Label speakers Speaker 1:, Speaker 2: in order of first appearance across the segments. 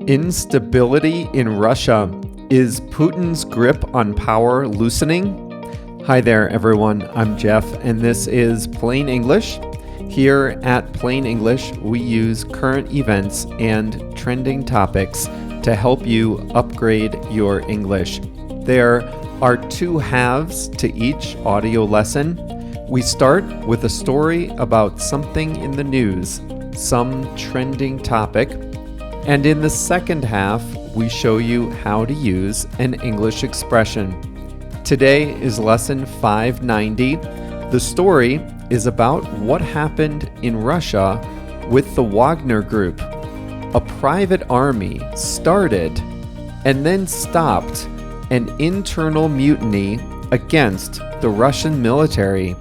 Speaker 1: Instability in Russia. Is Putin's grip on power loosening? Hi there, everyone. I'm Jeff, and this is Plain English. Here at Plain English, we use current events and trending topics to help you upgrade your English. There are two halves to each audio lesson. We start with a story about something in the news, some trending topic, and in the second half, we show you how to use an English expression. Today is lesson 590. The story is about what happened in Russia with the Wagner Group. A private army started and then stopped an internal mutiny against the Russian military.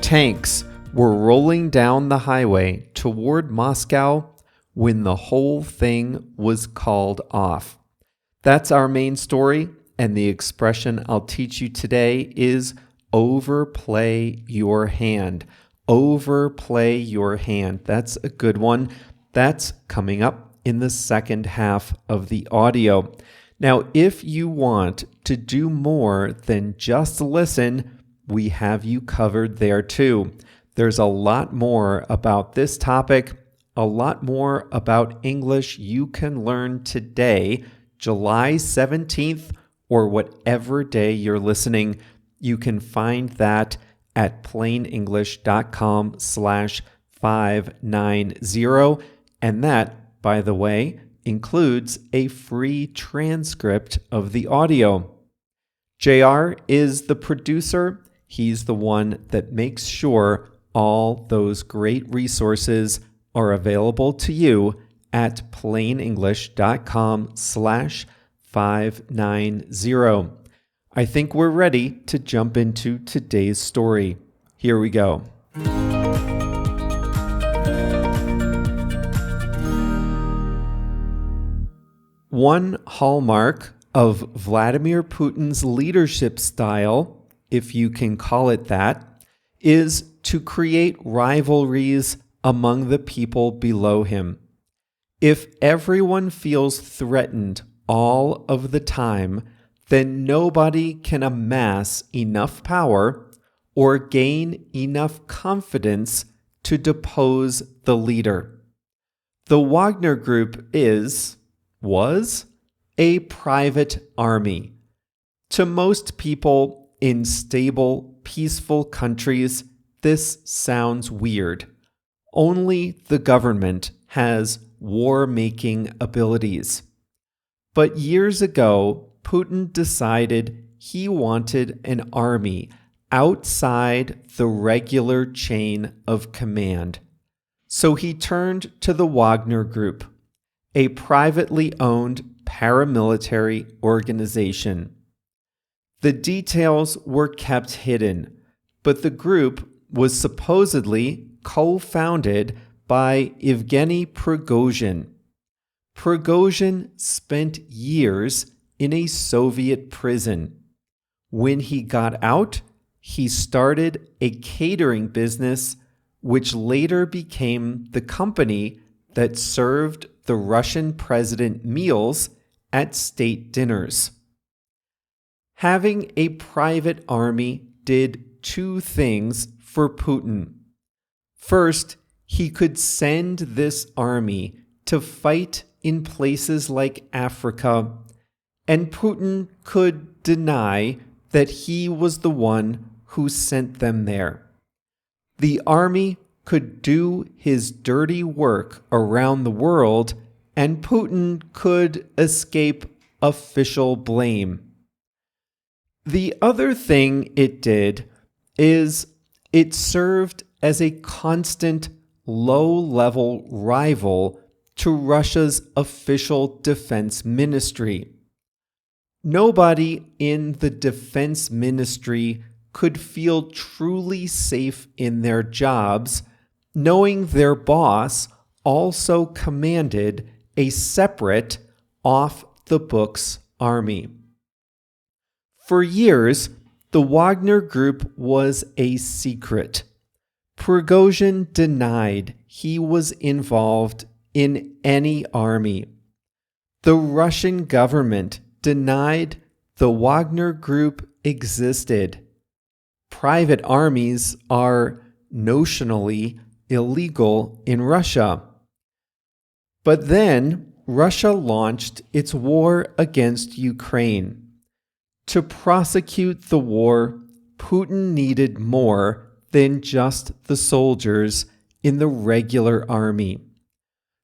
Speaker 1: Tanks were rolling down the highway toward Moscow when the whole thing was called off. That's our main story, and the expression I'll teach you today is overplay your hand. Overplay your hand. That's a good one. That's coming up in the second half of the audio. Now, if you want to do more than just listen, we have you covered there too. There's a lot more about this topic, a lot more about English you can learn today, July 17th, or whatever day you're listening. You can find that at plainenglish.com/590. And that, by the way, includes a free transcript of the audio. JR is the producer. He's the one that makes sure all those great resources are available to you at plainenglish.com/590. I think we're ready to jump into today's story. Here we go. One hallmark of Vladimir Putin's leadership style, if you can call it that, is to create rivalries among the people below him. If everyone feels threatened all of the time, then nobody can amass enough power or gain enough confidence to depose the leader. The Wagner Group was a private army. To most people in stable, peaceful countries, this sounds weird. Only the government has war-making abilities. But years ago, Putin decided he wanted an army outside the regular chain of command. So he turned to the Wagner Group, a privately owned paramilitary organization. The details were kept hidden, but the group was supposedly co-founded by Yevgeny Prigozhin. Prigozhin spent years in a Soviet prison. When he got out, he started a catering business, which later became the company that served the Russian president meals at state dinners. Having a private army did two things for Putin. First, he could send this army to fight in places like Africa, and Putin could deny that he was the one who sent them there. The army could do his dirty work around the world, and Putin could escape official blame. The other thing it did is it served as a constant low-level rival to Russia's official defense ministry. Nobody in the defense ministry could feel truly safe in their jobs, knowing their boss also commanded a separate, off-the-books army. For years, the Wagner Group was a secret. Prigozhin denied he was involved in any army. The Russian government denied the Wagner Group existed. Private armies are notionally illegal in Russia. But then Russia launched its war against Ukraine. To prosecute the war, Putin needed more than just the soldiers in the regular army.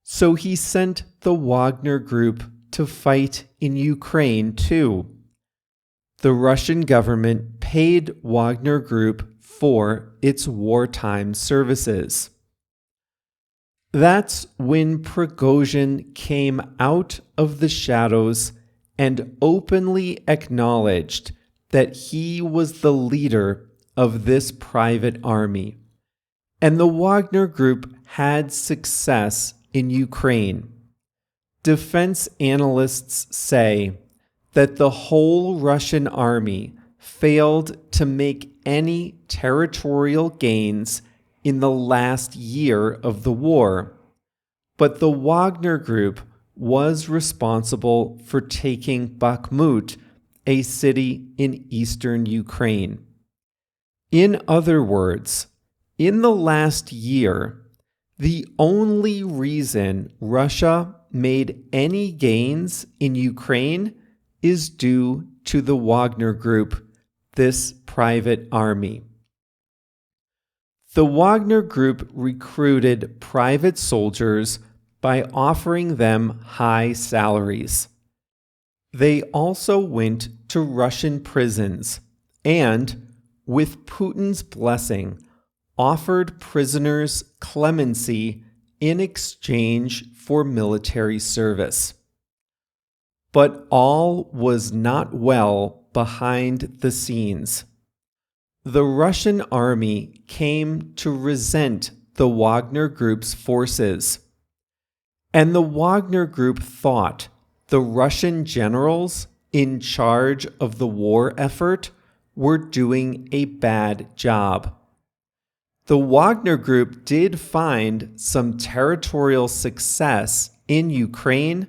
Speaker 1: So he sent the Wagner Group to fight in Ukraine too. The Russian government paid Wagner Group for its wartime services. That's when Prigozhin came out of the shadows and openly acknowledged that he was the leader of this private army. And the Wagner Group had success in Ukraine. Defense analysts say that the whole Russian army failed to make any territorial gains in the last year of the war, but the Wagner Group was responsible for taking Bakhmut, a city in eastern Ukraine. In other words, in the last year, the only reason Russia made any gains in Ukraine is due to the Wagner Group, this private army. The Wagner Group recruited private soldiers by offering them high salaries. They also went to Russian prisons and, with Putin's blessing, offered prisoners clemency in exchange for military service. But all was not well behind the scenes. The Russian army came to resent the Wagner Group's forces, and the Wagner Group thought the Russian generals in charge of the war effort were doing a bad job. The Wagner Group did find some territorial success in Ukraine,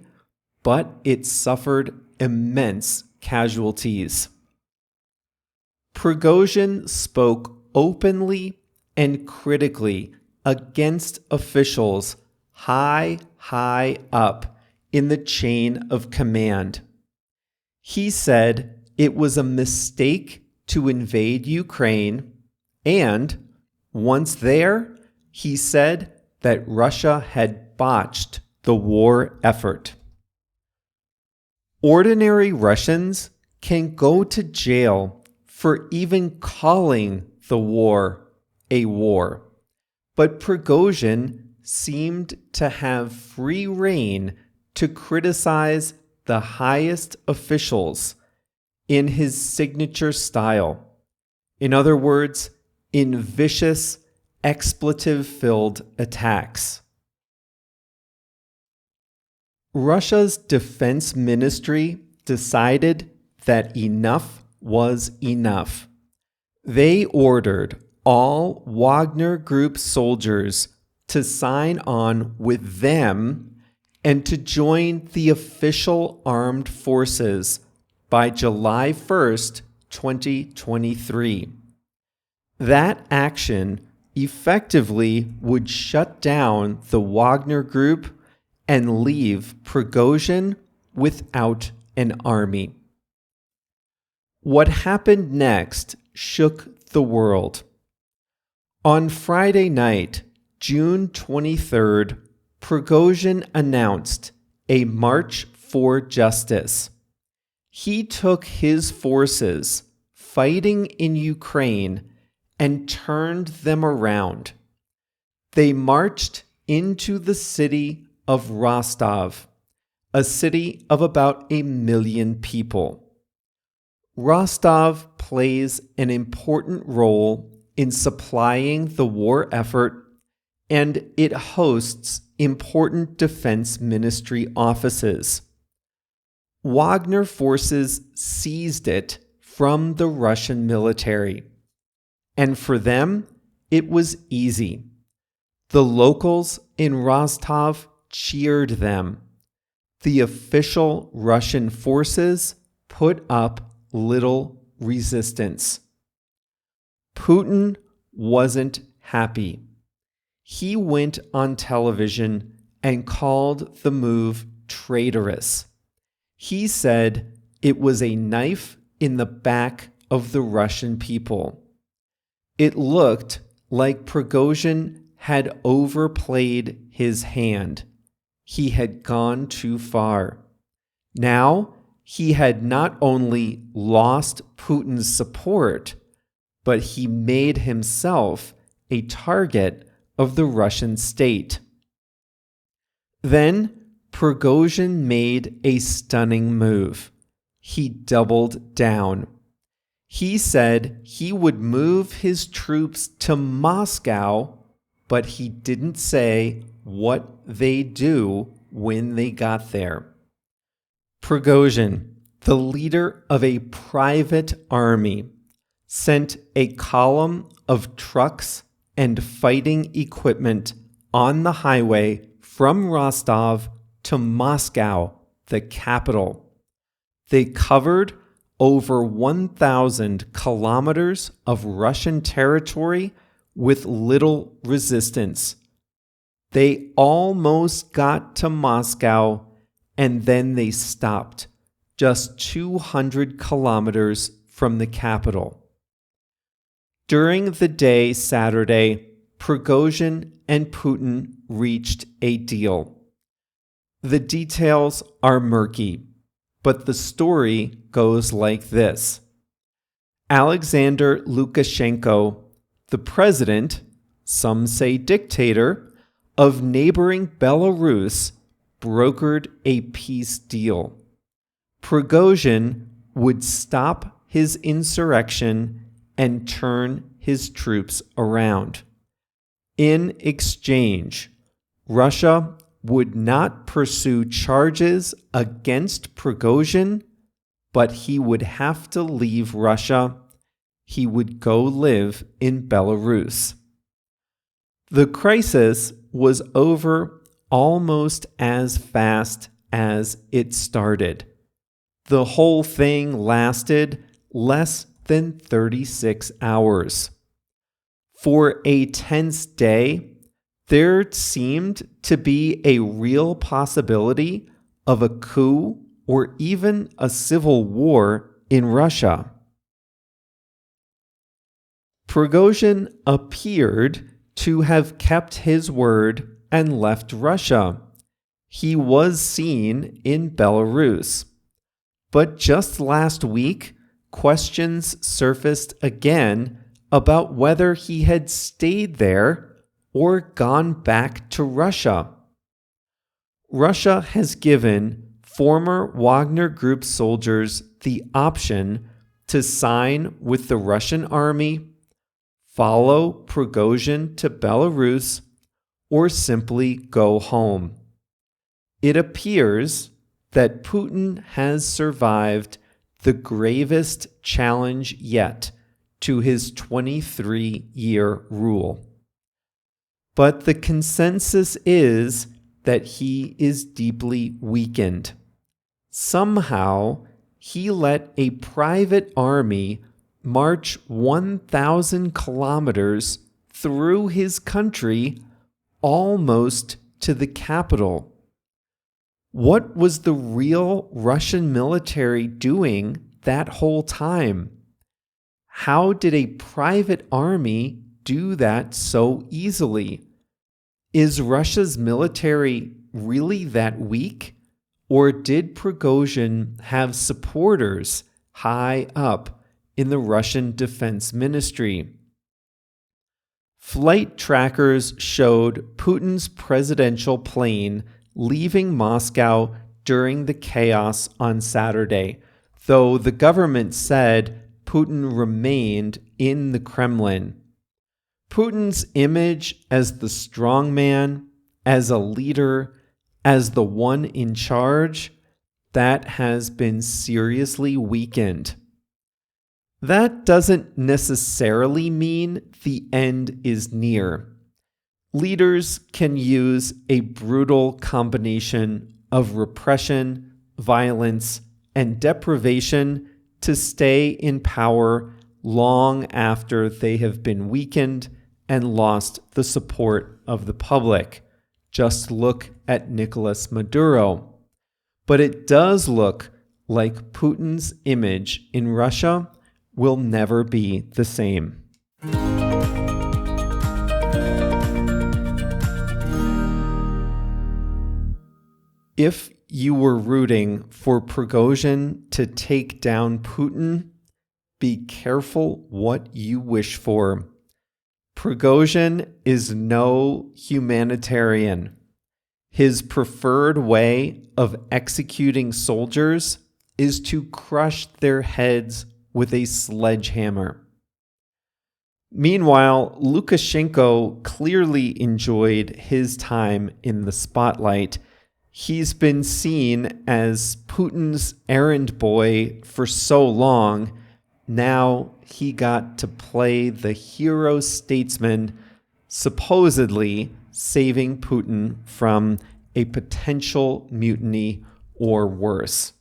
Speaker 1: but it suffered immense casualties. Prigozhin spoke openly and critically against officials high up in the chain of command. He said it was a mistake to invade Ukraine, and once there, he said that Russia had botched the war effort. Ordinary Russians can go to jail for even calling the war a war, but Prigozhin seemed to have free rein to criticize the highest officials in his signature style. In other words, in vicious, expletive-filled attacks. Russia's defense ministry decided that enough was enough. They ordered all Wagner Group soldiers to sign on with them and to join the official armed forces by July 1st, 2023. That action effectively would shut down the Wagner Group and leave Prigozhin without an army. What happened next shook the world. On Friday night, June 23rd, Prigozhin announced a march for justice. He took his forces fighting in Ukraine and turned them around. They marched into the city of Rostov, a city of about 1 million people. Rostov plays an important role in supplying the war effort, and it hosts important defense ministry offices. Wagner forces seized it from the Russian military. And for them, it was easy. The locals in Rostov cheered them. the official Russian forces put up little resistance. Putin wasn't happy. He went on television and called the move traitorous. He said it was a knife in the back of the Russian people. It looked like Prigozhin had overplayed his hand. He had gone too far. Now, he had not only lost Putin's support, but he made himself a target of the Russian state. Then, Prigozhin made a stunning move. He doubled down. He said he would move his troops to Moscow, but he didn't say what they'd do when they got there. Prigozhin, the leader of a private army, sent a column of trucks and fighting equipment on the highway from Rostov to Moscow, the capital. They covered over 1,000 kilometers of Russian territory with little resistance. They almost got to Moscow, and then they stopped, just 200 kilometers from the capital. During the day Saturday, Prigozhin and Putin reached a deal. The details are murky, but the story goes like this. Alexander Lukashenko, the president, some say dictator, of neighboring Belarus, brokered a peace deal. Prigozhin would stop his insurrection and turn his troops around. In exchange, Russia would not pursue charges against Prigozhin, but he would have to leave Russia. He would go live in Belarus. The crisis was over almost as fast as it started. The whole thing lasted less than 36 hours. For a tense day, there seemed to be a real possibility of a coup or even a civil war in Russia. Prigozhin appeared to have kept his word and left Russia. He was seen in Belarus. But just last week, questions surfaced again about whether he had stayed there or gone back to Russia. Russia has given former Wagner Group soldiers the option to sign with the Russian army, follow Prigozhin to Belarus, or simply go home. It appears that Putin has survived the gravest challenge yet to his 23-year rule. But the consensus is that he is deeply weakened. Somehow, he let a private army march 1,000 kilometers through his country almost to the capital. What was the real Russian military doing that whole time? How did a private army do that so easily? Is Russia's military really that weak? Or did Prigozhin have supporters high up in the Russian Defense Ministry? Flight trackers showed Putin's presidential plane leaving Moscow during the chaos on Saturday, though the government said Putin remained in the Kremlin. Putin's image as the strongman, as a leader, as the one in charge, that has been seriously weakened. That doesn't necessarily mean the end is near. Leaders can use a brutal combination of repression, violence, and deprivation to stay in power long after they have been weakened and lost the support of the public. Just look at Nicolas Maduro. But it does look like Putin's image in Russia will never be the same. If you were rooting for Prigozhin to take down Putin, be careful what you wish for. Prigozhin is no humanitarian. His preferred way of executing soldiers is to crush their heads with a sledgehammer. Meanwhile, Lukashenko clearly enjoyed his time in the spotlight. He's been seen as Putin's errand boy for so long. Now he got to play the hero statesman, supposedly saving Putin from a potential mutiny or worse.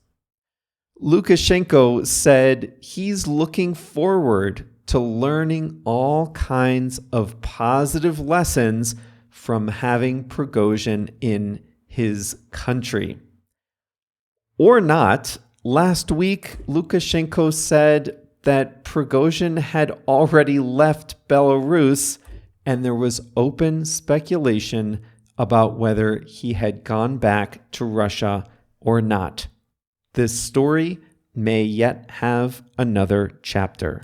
Speaker 1: Lukashenko said he's looking forward to learning all kinds of positive lessons from having Prigozhin in his country. Or not. Last week, Lukashenko said that Prigozhin had already left Belarus, and there was open speculation about whether he had gone back to Russia or not. This story may yet have another chapter.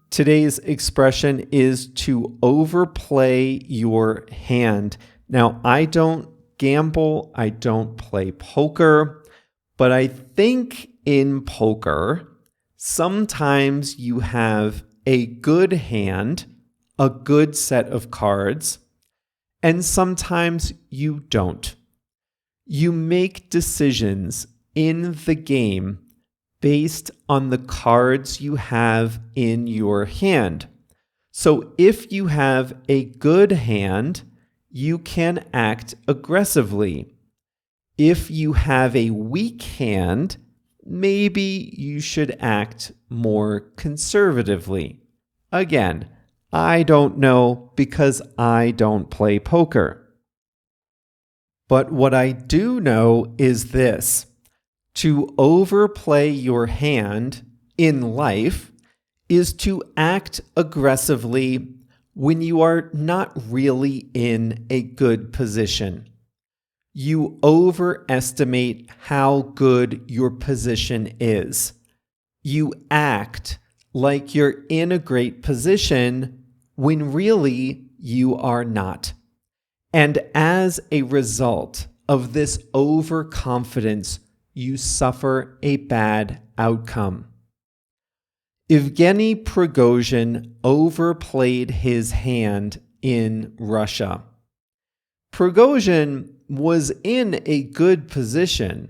Speaker 1: Today's expression is to overplay your hand. Now, I don't gamble, I don't play poker, but I think in poker, sometimes you have a good hand, a good set of cards, and sometimes you don't. You make decisions in the game based on the cards you have in your hand. So if you have a good hand, you can act aggressively. If you have a weak hand, maybe you should act more conservatively. Again, I don't know because I don't play poker. But what I do know is this. To overplay your hand in life is to act aggressively when you are not really in a good position. You overestimate how good your position is. You act like you're in a great position when really you are not. And as a result of this overconfidence, you suffer a bad outcome. Evgeny Prigozhin overplayed his hand in Russia. Prigozhin was in a good position.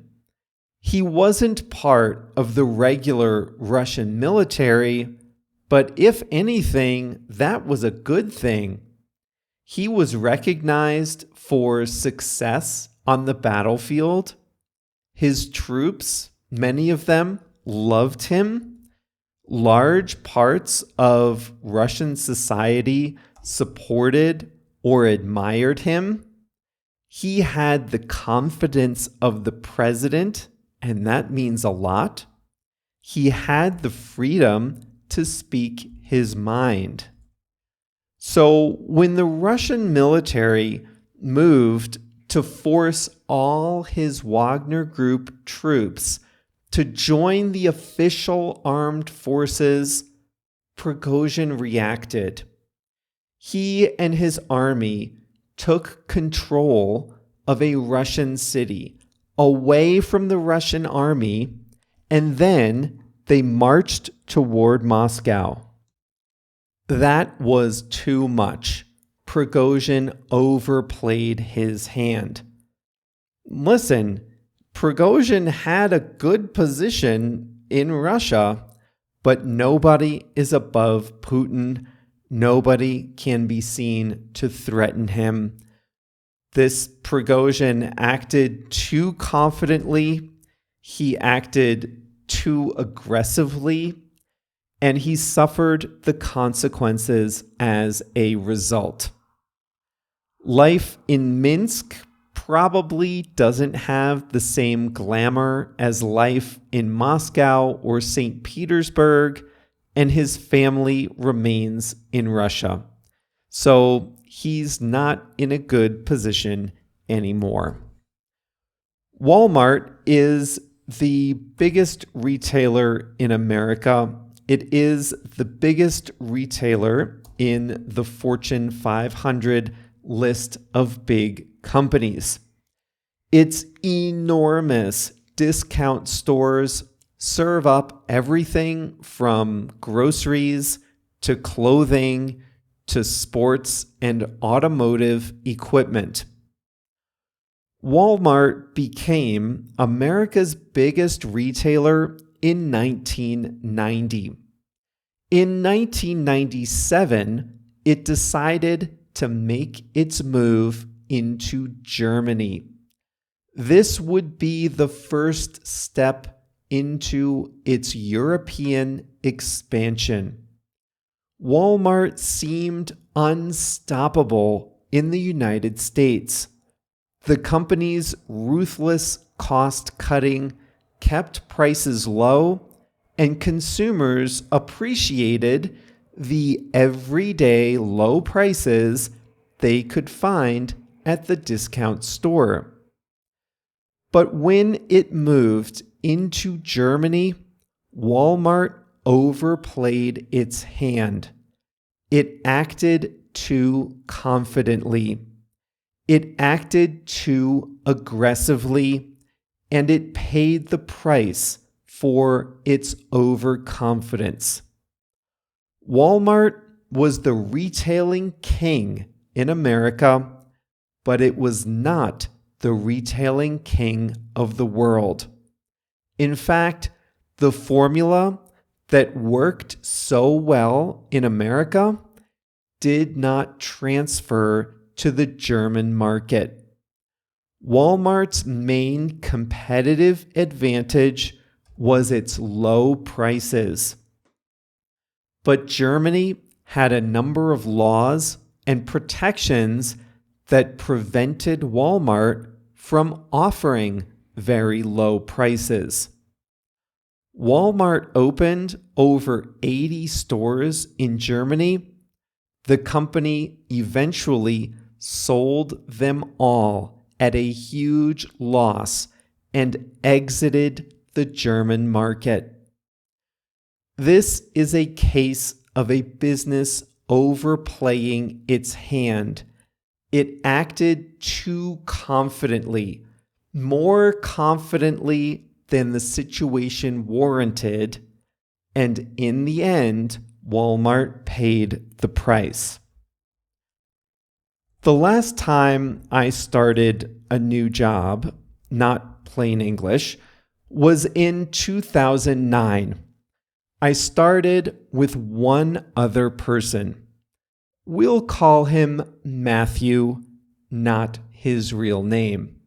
Speaker 1: He wasn't part of the regular Russian military, but if anything, that was a good thing. He was recognized for success on the battlefield. His troops, many of them, loved him. Large parts of Russian society supported or admired him. He had the confidence of the president, and that means a lot. He had the freedom to speak his mind. So when the Russian military moved to force all his Wagner Group troops to join the official armed forces, Prigozhin reacted. He and his army took control of a Russian city away from the Russian army, and then they marched toward Moscow. That was too much. Prigozhin overplayed his hand. Listen, Prigozhin had a good position in Russia, but nobody is above Putin. Nobody can be seen to threaten him. This Prigozhin acted too confidently, he acted too aggressively, and he suffered the consequences as a result. Life in Minsk probably doesn't have the same glamour as life in Moscow or St. Petersburg, and his family remains in Russia. So he's not in a good position anymore. Walmart is the biggest retailer in America. It is the biggest retailer in the Fortune 500 list of big companies. Its enormous discount stores serve up everything from groceries to clothing to sports and automotive equipment. Walmart became America's biggest retailer in 1990. In 1997, it decided to make its move into Germany. This would be the first step into its European expansion. Walmart seemed unstoppable in the United States. The company's ruthless cost cutting kept prices low, and consumers appreciated the everyday low prices they could find at the discount store. But when it moved into Germany, Walmart overplayed its hand. It acted too confidently. It acted too aggressively, and it paid the price for its overconfidence. Walmart was the retailing king in America, but it was not the retailing king of the world. In fact, the formula that worked so well in America did not transfer to the German market. Walmart's main competitive advantage was its low prices. But Germany had a number of laws and protections that prevented Walmart from offering very low prices. Walmart opened over 80 stores in Germany. The company eventually sold them all at a huge loss and exited the German market. This is a case of a business overplaying its hand. It acted too confidently, more confidently than the situation warranted, and in the end, Walmart paid the price. The last time I started a new job, not plain English, was in 2009. I started with one other person. We'll call him Matthew, not his real name.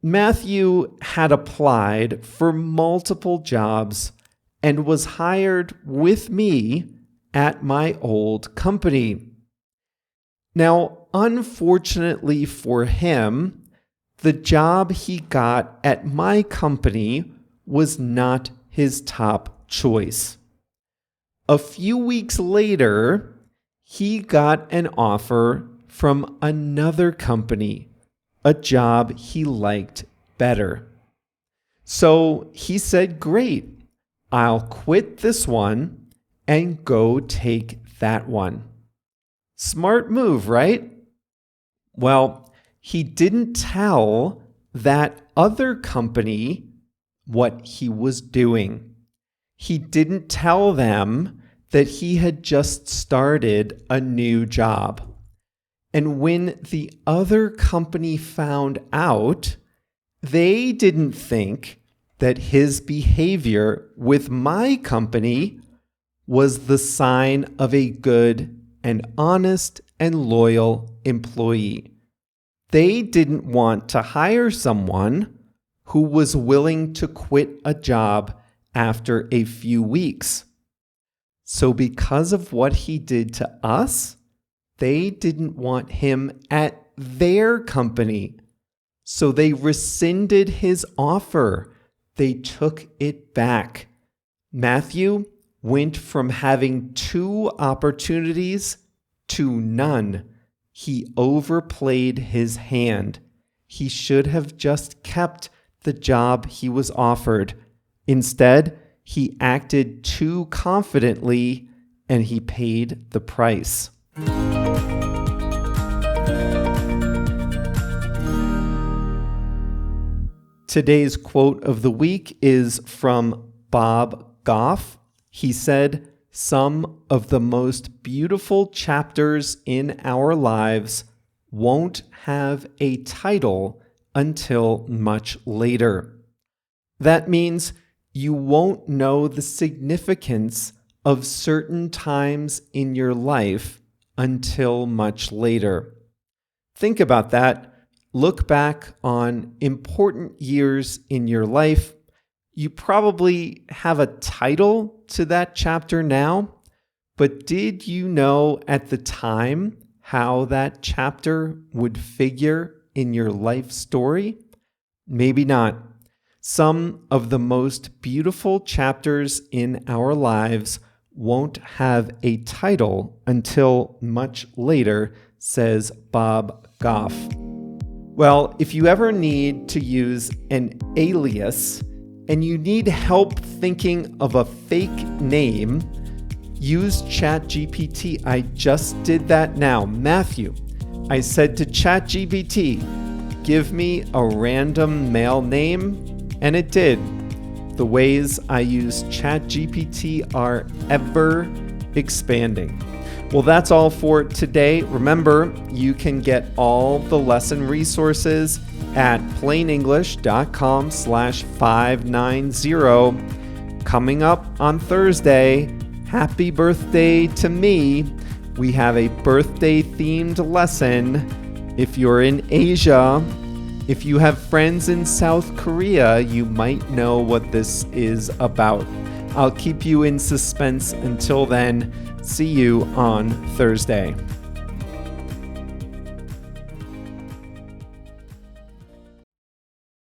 Speaker 1: Matthew had applied for multiple jobs and was hired with me at my old company. Now, unfortunately for him, the job he got at my company was not his top choice. A few weeks later, he got an offer from another company, a job he liked better. So he said, "Great, I'll quit this one and go take that one." Smart move, right? Well, he didn't tell that other company what he was doing. He didn't tell them that he had just started a new job. And when the other company found out, they didn't think that his behavior with my company was the sign of a good an honest and loyal employee. They didn't want to hire someone who was willing to quit a job after a few weeks. So because of what he did to us, they didn't want him at their company. So they rescinded his offer. They took it back. Matthew went from having 2 opportunities to none. He overplayed his hand. He should have just kept the job he was offered. Instead, he acted too confidently and he paid the price. Today's quote of the week is from Bob Goff. He said, "Some of the most beautiful chapters in our lives won't have a title until much later." That means you won't know the significance of certain times in your life until much later. Think about that. Look back on important years in your life. You probably have a title to that chapter now, but did you know at the time how that chapter would figure in your life story? Maybe not. Some of the most beautiful chapters in our lives won't have a title until much later, says Bob Goff. Well, if you ever need to use an alias and you need help thinking of a fake name, use ChatGPT. I just did that now. Matthew, I said to ChatGPT, give me a random male name, and it did. The ways I use ChatGPT are ever expanding. Well, that's all for today. Remember, you can get all the lesson resources at plainenglish.com/590. Coming up on Thursday, happy birthday to me. We have a birthday themed lesson. If you're in Asia, if you have friends in South Korea, you might know what this is about. I'll keep you in suspense until then. See you on Thursday.